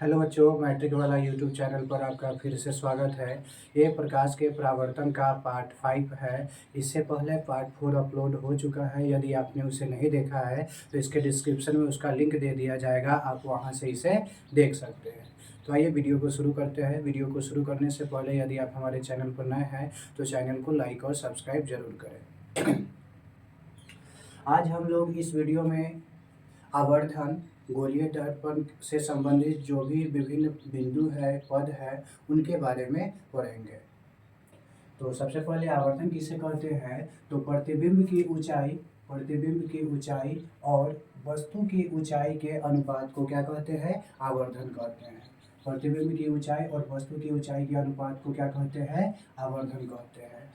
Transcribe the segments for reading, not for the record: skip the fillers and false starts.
Hello बच्चों, matric वाला YouTube channel पर आपका फिर से स्वागत है। ये प्रकाश के परावर्तन का पार्ट 5 है। इससे पहले पार्ट 4 अपलोड हो चुका है। यदि आपने उसे नहीं देखा है तो इसके डिस्क्रिप्शन में उसका लिंक दे दिया जाएगा, आप वहां से इसे देख सकते हैं। तो आइए वीडियो को शुरू करते हैं। वीडियो को शुरू करने से पहले यदि आप हमारे चैनल पर नए हैं तो चैनल को लाइक और सब्सक्राइब जरूर करें। आज हम लोग इस वीडियो में आवर्धन, गोलीय दर्पण से संबंधित जो भी विभिन्न बिंदु है, पद है, उनके बारे में पढ़ेंगे। तो सबसे पहले आवर्धन किसे कहते हैं? तो प्रतिबिंब की ऊंचाई और वस्तु की ऊंचाई के अनुपात को क्या कहते हैं? आवर्धन कहते हैं। प्रतिबिंब की ऊंचाई और वस्तु की ऊंचाई के अनुपात को क्या कहते हैं? आवर्धन कहते हैं।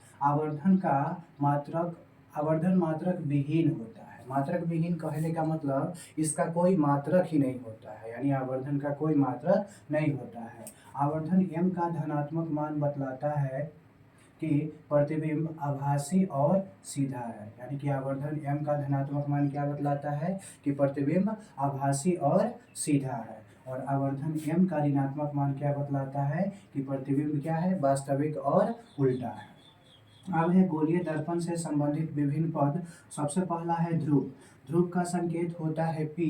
आवर्धन मात्रक विहीन होता है। मात्रक विहीन कहने का मतलब इसका कोई मात्रक ही नहीं होता है, यानी आवर्धन का कोई मात्रक नहीं होता है। आवर्धन m का धनात्मक मान बतलाता है कि प्रतिबिंब आभासी और सीधा है। यानी कि आवर्धन m का धनात्मक मान क्या बतलाता है? कि प्रतिबिंब आभासी और सीधा है। और आवर्धन m का ऋणात्मक मान क्या बतलाता है? कि प्रतिबिंब क्या है? वास्तविक और उल्टा है। अब है गोलीय दर्पण से संबंधित विभिन्न पद। सबसे पहला है ध्रुव। ध्रुव का संकेत होता है P।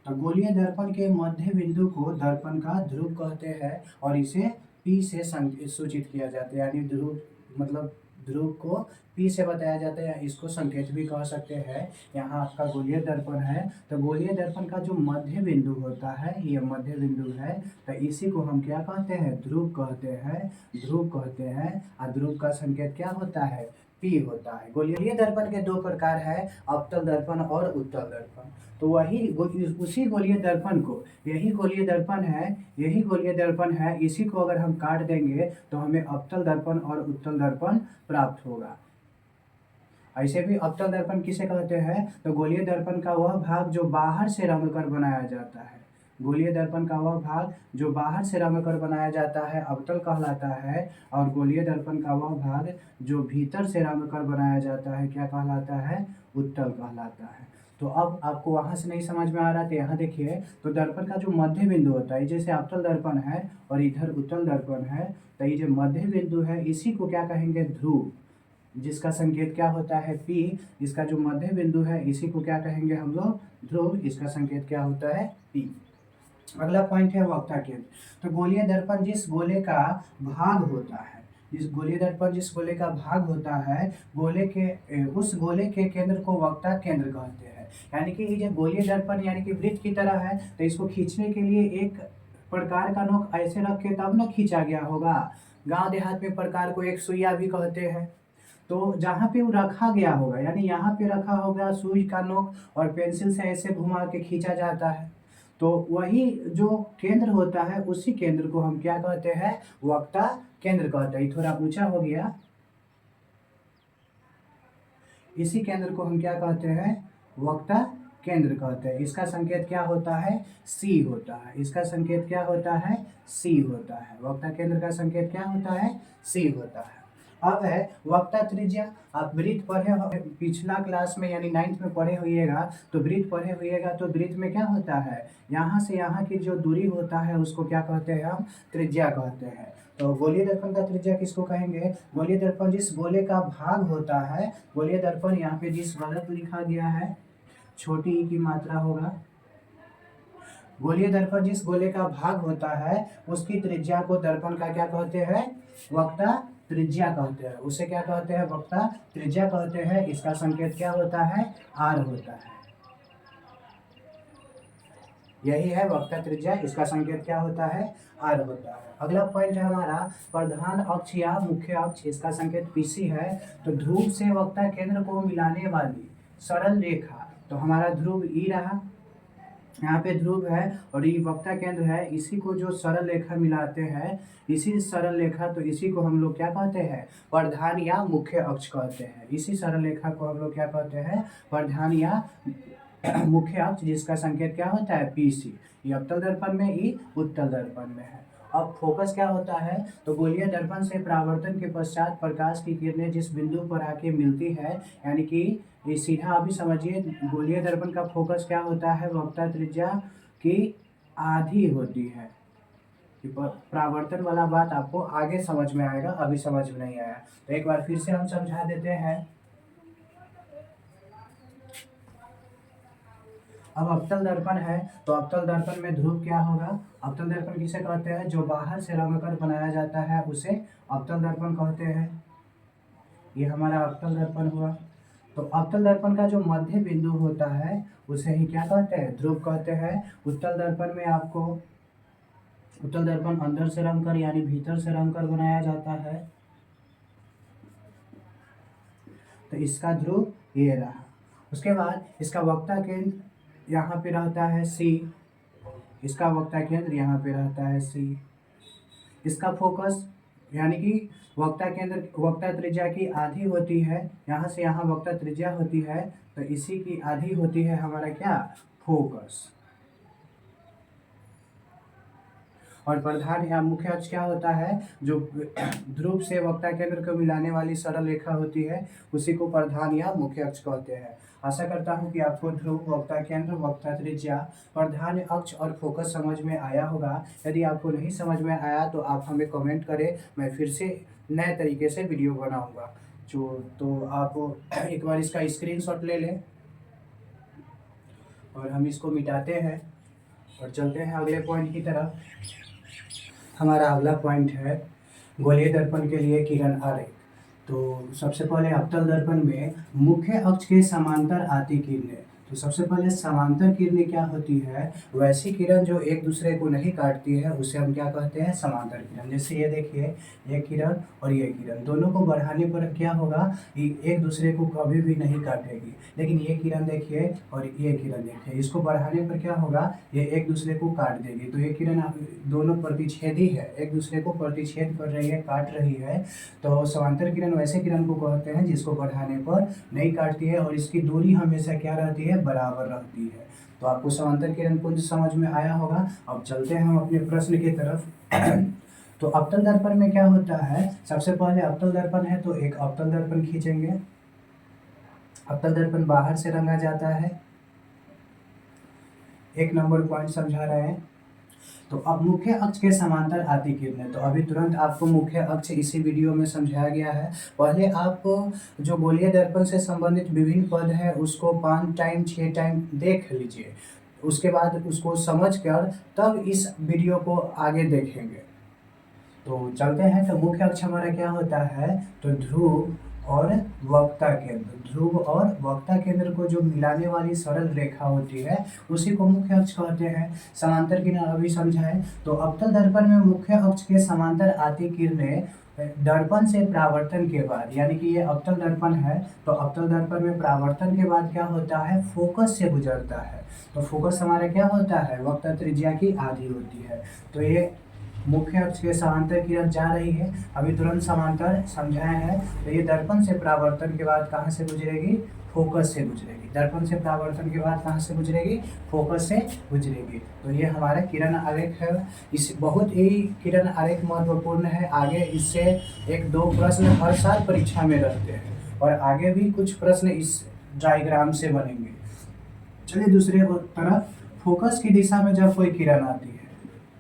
तो गोलीय दर्पण के मध्य बिंदु को दर्पण का ध्रुव कहते हैं और इसे P से सूचित किया जाता है। यानी ध्रुव मतलब ध्रुव को P से बताया जाता है, इसको संकेत भी कह सकते हैं। यहाँ आपका गोलीय दर्पण है, तो गोलीय दर्पण का जो मध्य बिंदु होता है, ये मध्य बिंदु है, तो इसी को हम क्या कहते हैं? ध्रुव कहते हैं। ध्रुव कहते हैं। और ध्रुव का संकेत क्या होता है? P होता है। गोलीय दर्पण के दो प्रकार है, अवतल दर्पण और उत्तल दर्पण। तो उसी गोलीय दर्पण को, यही गोलीय दर्पण है, इसी को अगर हम काट देंगे तो हमें अवतल दर्पण और उत्तल दर्पण प्राप्त होगा। ऐसे भी अवतल दर्पण किसे कहते हैं? तो गोलीय दर्पण का वह भाग जो बाहर से रंगकर बनाया जाता है। गोलीय दर्पण का वह भाग जो बाहर से रंगकर बनाया जाता है अवतल कहलाता है, और गोलीय दर्पण का वह भाग जो भीतर से रंगकर बनाया जाता है क्या कहलाता है? उत्तल कहलाता है। तो अब आपको वहां से नहीं समझ में आ रहा तो यहाँ देखिए, तो दर्पण का जो मध्य बिंदु होता है, जैसे अवतल दर्पण है और इधर उत्तल दर्पण है, तो ये जो मध्य बिंदु है इसी को क्या कहेंगे? ध्रुव, जिसका संकेत क्या होता है? P। इसका जो मध्य बिंदु है इसी को क्या कहेंगे हम लोग? ध्रुव। इसका संकेत क्या होता है? P। अगला पॉइंट है वक्ता केंद्र। तो गोलीय दर्पण जिस गोले का भाग होता है, उस गोले के केंद्र को वक्ता केंद्र कहते हैं। यानी कि ये गोलीय दर्पण यानी कि वृत्त की तरह है, तो इसको खींचने के लिए एक प्रकार का नोक ऐसे रख के तब ना खींचा गया होगा। गांव देहात में प्रकार को एक सुइया भी कहते हैं। तो जहाँ पे वो रखा गया होगा, यानी यहाँ पे रखा होगा सुई का नोक और पेंसिल से ऐसे घुमा के खींचा जाता है, तो वही जो केंद्र होता है उसी केंद्र को हम क्या कहते हैं? वक्ता केंद्र कहते हैं। थोड़ा ऊंचा हो गया। इसी केंद्र को हम क्या कहते हैं? वक्ता केंद्र कहते हैं। इसका संकेत क्या होता है? C होता है। इसका संकेत क्या होता है? C होता है। वक्ता केंद्र का संकेत क्या होता है? C होता है। अब है वक्ता त्रिज्या। आप वृत्त पढ़े हो, पिछला क्लास में यानी 9th में पढ़े होइएगा, तो वृत्त पढ़े होइएगा। तो वृत्त में क्या होता है? यहाँ से यहाँ की जो दूरी होता है उसको क्या कहते हैं? हम त्रिज्या कहते हैं। तो गोलीय दर्पण का त्रिज्या किसको कहेंगे? गोलीय दर्पण जिस गोले का भाग होता है, गोलीय दर्पण यहाँ पे जिस गलत लिखा गया है, छोटी ई की मात्रा होगा। गोलीय दर्पण जिस गोले का भाग होता है उसकी त्रिज्या को दर्पण का क्या कहते हैं? वक्ता त्रिज्या कहते हैं। उसे क्या कहते हैं? वक्ता त्रिज्या कहते हैं। इसका संकेत क्या होता है? R होता है। यही है वक्ता त्रिज्या। इसका संकेत क्या होता है? R होता है। अगला पॉइंट है हमारा प्रधान अक्ष या मुख्य अक्ष। इसका संकेत PC है। तो ध्रुव से वक्ता केंद्र को मिलाने वाली सरल रेखा, तो हमारा ध्रुव E रहा, यहाँ पे ध्रुव है और ये वक्ता केंद्र है। इसी को जो सरल रेखा मिलाते हैं, इसी सरल रेखा, तो इसी को हम लोग क्या कहते हैं? प्रधान या मुख्य अक्ष कहते हैं। इसी सरल रेखा को हम लोग क्या कहते हैं? प्रधान या मुख्य अक्ष, जिसका संकेत क्या होता है? PC। ये अवतल दर्पण में, ये उत्तल दर्पण में है। अब फोकस क्या होता है? तो गोलीय दर्पण से परावर्तन के पश्चात प्रकाश की किरणें जिस बिंदु पर आके मिलती है, यानी कि ये सीधा अभी समझिए, गोलीय दर्पण का फोकस क्या होता है? वक्ता त्रिज्या की आधी होती है। कि परावर्तन वाला बात आपको आगे समझ में आएगा, अभी समझ में नहीं आया। तो एक बार फिर से हम समझा देते हैं। अब अवतल दर्पण है, तो अवतल दर्पण में ध्रुव क्या होगा? अवतल दर्पण किसे कहते हैं? जो बाहर से रंगकर बनाया जाता है उसे अवतल दर्पण कहते हैं। ये हमारा अवतल दर्पण हुआ। तो अवतल दर्पण का जो मध्य बिंदु होता है उसे ही क्या कहते हैं? ध्रुव कहते हैं। उत्तल दर्पण में आपको उत्तल दर्पण अंदर से रंगकर यानी भीतर से रंगकर बनाया जाता है। तो इसका ध्रुव ये रहा। उसके बाद इसका वक्ता केंद्र यहाँ पे रहता है सी। इसका वक्ता केंद्र यहाँ पे रहता है सी। इसका फोकस यानी कि वक्ता केंद्र, वक्ता त्रिज्या की आधी होती है, यहाँ से यहाँ वक्ता त्रिज्या होती है, तो इसी की आधी होती है हमारा क्या? फोकस। और प्रधान या मुख्य अक्ष क्या होता है? जो ध्रुव से वक्ता केंद्र को मिलाने वाली सरल रेखा होती है उसी को प्रधान या मुख्य अक्ष कहते हैं। आशा करता हूँ कि आपको ध्रुव, वक्ता केंद्र, वक्ता त्रिज्या, प्रधान अक्ष और फोकस समझ में आया होगा। यदि आपको नहीं समझ में आया तो आप हमें कमेंट करें, मैं फिर से नए तरीके से वीडियो बनाऊँगा। तो आप एक बार इसका स्क्रीनशॉट ले लें और हम इसको मिटाते हैं और चलते हैं अगले पॉइंट की तरफ। हमारा अगला पॉइंट है गोलीय दर्पण के लिए किरण आरेख। तो सबसे पहले अवतल दर्पण में मुख्य अक्ष के समांतर आती किरणें। तो सबसे पहले समांतर किरणें क्या होती है? वैसी किरण जो एक दूसरे को नहीं काटती है उसे हम क्या कहते हैं? समांतर किरण। जैसे ये देखिए, ये किरण और ये किरण दोनों को बढ़ाने पर क्या होगा? ये एक दूसरे को कभी भी नहीं काटेगी। लेकिन ये किरण देखिए और ये किरण देखिए, इसको बढ़ाने पर क्या होगा? ये एक दूसरे को काट देगी। तो ये किरण दोनों प्रतिच्छेदी है, एक दूसरे को प्रतिच्छेद कर रही है, काट रही है। तो समांतर किरण वैसे किरण को कहते हैं जिसको बढ़ाने पर नहीं काटती है और इसकी दूरी हमेशा क्या रहती है? बराबर रहती है। तो आपको समांतर किरण पुंज समझ में आया होगा। अब चलते हैं हम अपने प्रश्न की तरफ। तो अवतल दर्पण में क्या होता है? सबसे पहले अवतल दर्पण है तो एक अवतल दर्पण खींचेंगे। अवतल दर्पण बाहर से रंगा जाता है। एक नंबर पॉइंट समझा रहे हैं। तो अब मुख्य अक्ष के समांतर आती किरणें, तो अभी तुरंत आपको मुख्य अक्ष इसी वीडियो में समझाया गया है। पहले आप जो गोलीय दर्पण से संबंधित विभिन्न पद है उसको 5 टाइम 6 टाइम देख लीजिए, उसके बाद उसको समझकर तब इस वीडियो को आगे देखेंगे। तो चलते हैं। तो मुख्य अक्ष हमारा क्या होता है? तो ध्रुव और वक्ता केंद्र। ध्रुव और वक्ता केंद्र को जो मिलाने वाली सरल रेखा होती है उसी को मुख्य अक्ष कहते हैं। समांतर किरण अभी समझाएं। तो अवतल दर्पण में मुख्य अक्ष के समांतर आती किरणें दर्पण से परावर्तन के बाद, यानी कि ये अवतल दर्पण है तो अवतल दर्पण में परावर्तन के बाद क्या होता है? फोकस से गुजरता है। तो फोकस हमारा क्या होता है? वक्ता त्रिज्या की आधी होती है। तो ये मुख्य अक्ष के समांतर किरण जा रही है, अभी तुरंत समांतर समझाया है। तो ये दर्पण से परावर्तन के बाद कहाँ से गुजरेगी? फोकस से गुजरेगी। दर्पण से परावर्तन के बाद कहाँ से गुजरेगी? फोकस से गुजरेगी। तो ये हमारा किरण आरेख है। इस बहुत ही किरण आरेख महत्वपूर्ण है। आगे इससे 1-2 प्रश्न हर साल परीक्षा में रहते हैं और आगे भी कुछ प्रश्न इस डायग्राम से बनेंगे। चलिए दूसरे तरफ, फोकस की दिशा में जब कोई किरण आती है,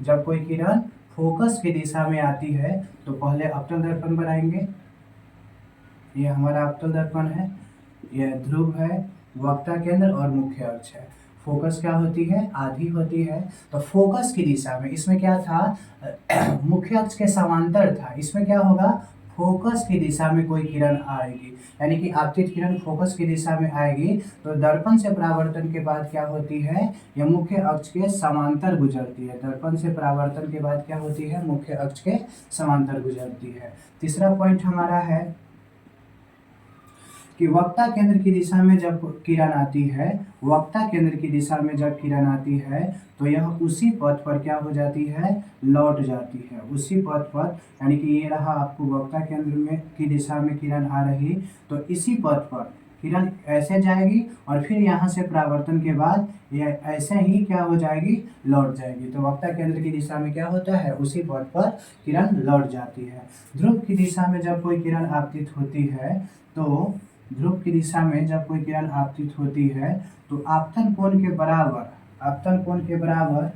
जब कोई किरण फोकस की दिशा में आती है तो पहले अवतल दर्पण बनाएंगे। ये हमारा अवतल दर्पण है, यह ध्रुव है, वक्ता केंद्र और मुख्य अक्ष है। फोकस क्या होती है? आधी होती है। तो फोकस की दिशा में इसमें क्या था? मुख्य अक्ष के समांतर था। इसमें क्या होगा? फोकस की दिशा में कोई किरण आएगी, यानी कि आपतित किरण फोकस की दिशा में आएगी तो दर्पण से परावर्तन के बाद क्या होती है? यह मुख्य अक्ष के समांतर गुजरती है। दर्पण से परावर्तन के बाद क्या होती है? मुख्य अक्ष के समांतर गुजरती है। तीसरा पॉइंट हमारा है कि वक्ता केंद्र की दिशा में जब किरण आती है, वक्ता केंद्र की दिशा में जब किरण आती है तो यह उसी पथ पर क्या हो जाती है? लौट जाती है। उसी पथ पर, यानी कि ये रहा आपको वक्ता केंद्र में की दिशा में किरण आ रही, तो इसी पथ पर किरण ऐसे जाएगी और फिर यहाँ से परावर्तन के बाद ये ऐसे ही क्या हो जाएगी? लौट जाएगी। तो वक्ता केंद्र की दिशा में क्या होता है? उसी पथ पर किरण लौट जाती है। ध्रुव की दिशा में जब कोई किरण आपतित होती है तो ध्रुव की दिशा में जब कोई किरण आपतित होती है तो आपतन कोण के बराबर, आपतन कोण के बराबर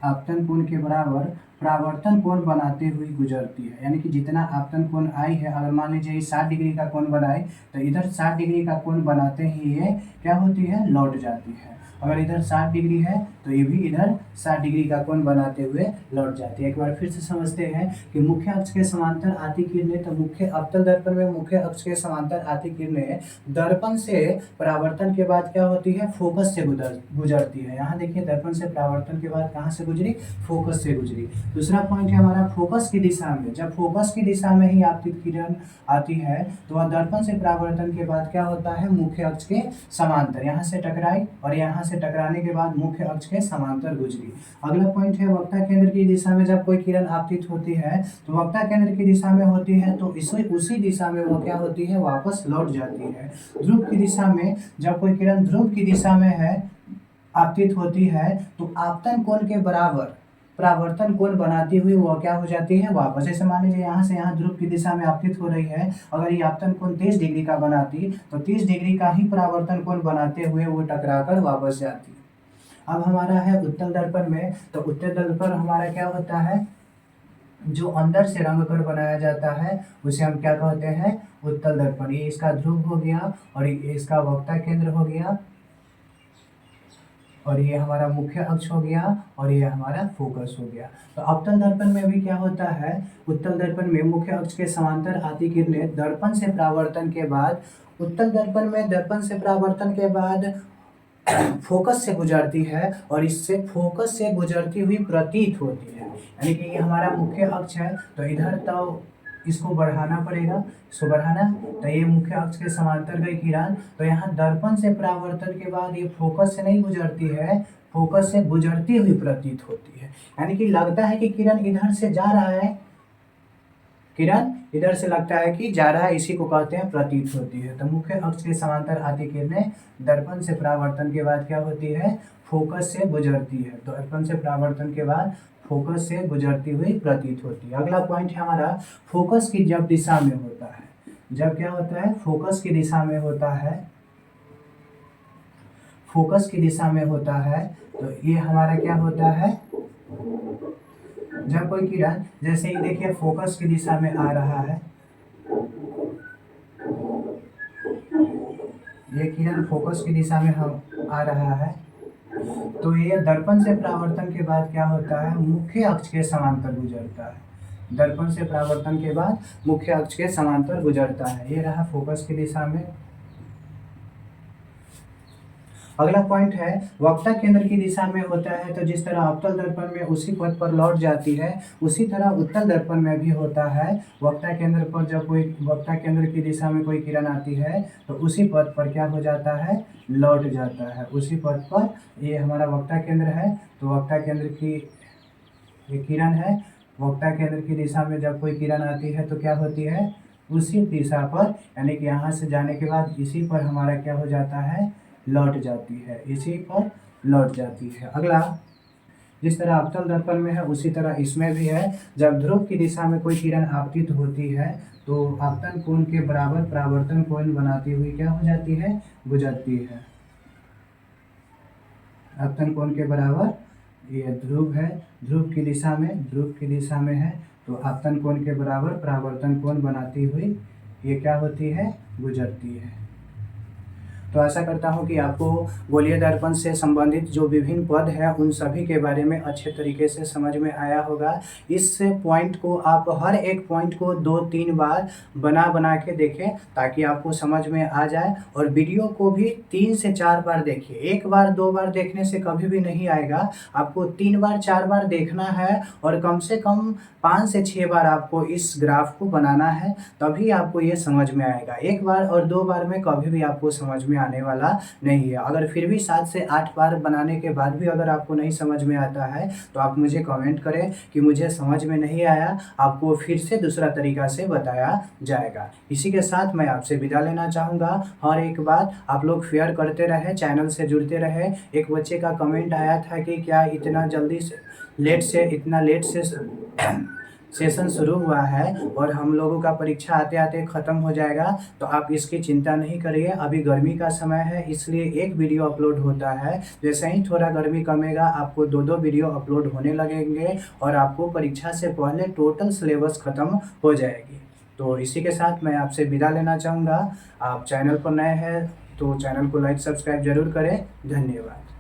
आपतन कोण के बराबर परावर्तन कोण बनाते हुए गुजरती है। यानी कि जितना आपतन कोण आई है, अगर मान लीजिए 60 डिग्री का कोण बनाए तो इधर 60 डिग्री का कोण बनाते ही ये क्या होती है, लौट जाती है। अगर इधर 60 डिग्री है तो ये भी इधर 60 डिग्री का कोण बनाते हुए लौट जाती है। एक बार फिर से समझते हैं कि मुख्य अक्ष के समांतर आती किरणें, तो मुख्य अवतल दर्पण में मुख्य अक्ष के समांतर आती किरणें दर्पण से परावर्तन के बाद क्या होती है, फोकस से गुजरती है। यहाँ देखिए दर्पण से परावर्तन के बाद कहाँ से गुजरी, फोकस से गुजरी। दूसरा पॉइंट है हमारा फोकस की दिशा में। जब फोकस की दिशा में ही आपतित किरण आती है तो वह दर्पण से परावर्तन के बाद क्या होता है, मुख्य अक्ष के समांतर, यहाँ से टकराई और यहाँ से टकराने के बाद मुख्य अक्ष के समांतर गुजरी। अगला पॉइंट है वक्ता केंद्र की दिशा में जब कोई किरण आपतित होती है तो वक्ता केंद्र की दिशा में होती है तो उसी दिशा में वो क्या होती है, वापस लौट जाती है। ध्रुव की दिशा में जब कोई किरण ध्रुव की दिशा में है आपतित होती है तो आपतन कोण के बराबर परावर्तन कोण बनाती हुई वो क्या हो जाती है, वापस। जैसे मान लीजिए यहाँ से यहाँ ध्रुव की दिशा में आपतित हो रही है, अगर ये आपतन कोण 30 डिग्री का बनाती तो 30 डिग्री का ही परावर्तन कोण बनाते हुए वो टकराकर वापस जाती। अब हमारा है उत्तल दर्पण में, तो उत्तल दर्पण हमारा क्या होता है, जो अंदर से रंग कर बनाया जाता है उसे हम क्या कहते हैं, उत्तल दर्पण। ये इसका ध्रुव हो गया और ये इसका वक्ता केंद्र हो गया और ये हमारा मुख्य अक्ष हो गया और ये हमारा फोकस हो गया। तो अवतल दर्पण में भी क्या होता है, उत्तल दर्पण में मुख्य अक्ष के समांतर आती किरणें दर्पण से परावर्तन के बाद, उत्तल दर्पण में दर्पण से परावर्तन के बाद फोकस से गुजरती है और इससे फोकस से गुजरती हुई प्रतीत होती है। यानी कि ये हमारा मुख्य अक्ष है तो इधर तो इसको बढ़ाना पड़ेगा, इसको बढ़ाना, तो ये मुख्य अक्ष के समांतर गई किरण, तो यहाँ दर्पण से परावर्तन के बाद ये फोकस से नहीं गुजरती है, फोकस से गुजरती हुई प्रतीत होती है। यानी कि लगता है कि किरण इधर से जा रहा है, किरण इधर से लगता है कि जा रहा है, इसी को कहते हैं प्रतीत होती है। तो मुख्य अक्ष के समांतर आती किरणें दर्पण से परावर्तन के बाद क्या होती है, फोकस से गुजरती है। तो दर्पण से परावर्तन के बाद फोकस से गुजरती हुई प्रतीत होती है। अगला पॉइंट है हमारा फोकस की जब दिशा में होता है, जब क्या होता है, फोकस की दिशा में होता है, फोकस की दिशा में होता है तो ये हमारा क्या होता है, जब कोई किरण, जैसे ही देखिए फोकस की दिशा में आ रहा है, ये किरण फोकस की दिशा में हम आ रहा है तो ये दर्पण से परावर्तन के बाद क्या होता है, मुख्य अक्ष के समांतर गुजरता है। दर्पण से परावर्तन के बाद मुख्य अक्ष के समांतर गुजरता है। ये रहा फोकस की दिशा में। अगला पॉइंट है वक्ता केंद्र की दिशा में होता है तो जिस तरह अवतल दर्पण में उसी पथ पर लौट जाती है उसी तरह उत्तल दर्पण में भी होता है। वक्ता केंद्र पर जब कोई वक्ता केंद्र की दिशा में कोई किरण आती है तो उसी पथ पर क्या हो जाता है, लौट जाता है उसी पथ पर। ये हमारा वक्ता केंद्र है तो वक्ता केंद्र की ये किरण है, वक्ता केंद्र की दिशा में जब कोई किरण आती है तो क्या होती है, उसी दिशा पर, यानी कि यहाँ से जाने के बाद इसी पर हमारा क्या हो जाता है, लौट जाती है, इसी पर लौट जाती है। अगला, जिस तरह अवतल दर्पण में है उसी तरह इसमें भी है। जब ध्रुव की दिशा में कोई किरण आपतित होती है तो आपतन कोण के बराबर परावर्तन कोण बनाती हुई क्या हो जाती है, गुजरती है। आपतन कोण के बराबर, ये ध्रुव है, ध्रुव की दिशा में है तो आपतन कोण के बराबर परावर्तन कोण बनाती हुई ये क्या होती है, गुजरती है। तो आशा करता हूँ कि आपको गोलीय दर्पण से संबंधित जो विभिन्न पद है उन सभी के बारे में अच्छे तरीके से समझ में आया होगा। इस पॉइंट को आप हर एक पॉइंट को 2-3 बार बना के देखें ताकि आपको समझ में आ जाए, और वीडियो को भी 3 से 4 बार देखिए। 1 बार 2 बार देखने से कभी भी नहीं आएगा, आपको 3 बार 4 बार देखना है और कम से कम 5 से 6 बार आपको इस ग्राफ को बनाना है, तभी आपको ये समझ में आएगा। 1 बार और 2 बार में कभी भी आपको समझ में आने वाला नहीं है। अगर फिर भी 7 से 8 बार बनाने के बाद भी अगर आपको नहीं समझ में आता है तो आप मुझे कमेंट करें कि मुझे समझ में नहीं आया, आपको फिर से दूसरा तरीका से बताया जाएगा। इसी के साथ मैं आपसे विदा लेना चाहूँगा। हर एक बात आप लोग शेयर करते रहे, चैनल से जुड़ते रहे। एक बच्चे का कमेंट आया था कि क्या इतना लेट से सेशन शुरू हुआ है और हम लोगों का परीक्षा आते आते ख़त्म हो जाएगा। तो आप इसकी चिंता नहीं करिए, अभी गर्मी का समय है इसलिए एक वीडियो अपलोड होता है। जैसे ही थोड़ा गर्मी कमेगा आपको 2-2 वीडियो अपलोड होने लगेंगे और आपको परीक्षा से पहले टोटल सिलेबस ख़त्म हो जाएगी। तो इसी के साथ मैं आपसे विदा लेना चाहूँगा। आप चैनल पर नए हैं तो चैनल को लाइक सब्सक्राइब ज़रूर करें। धन्यवाद।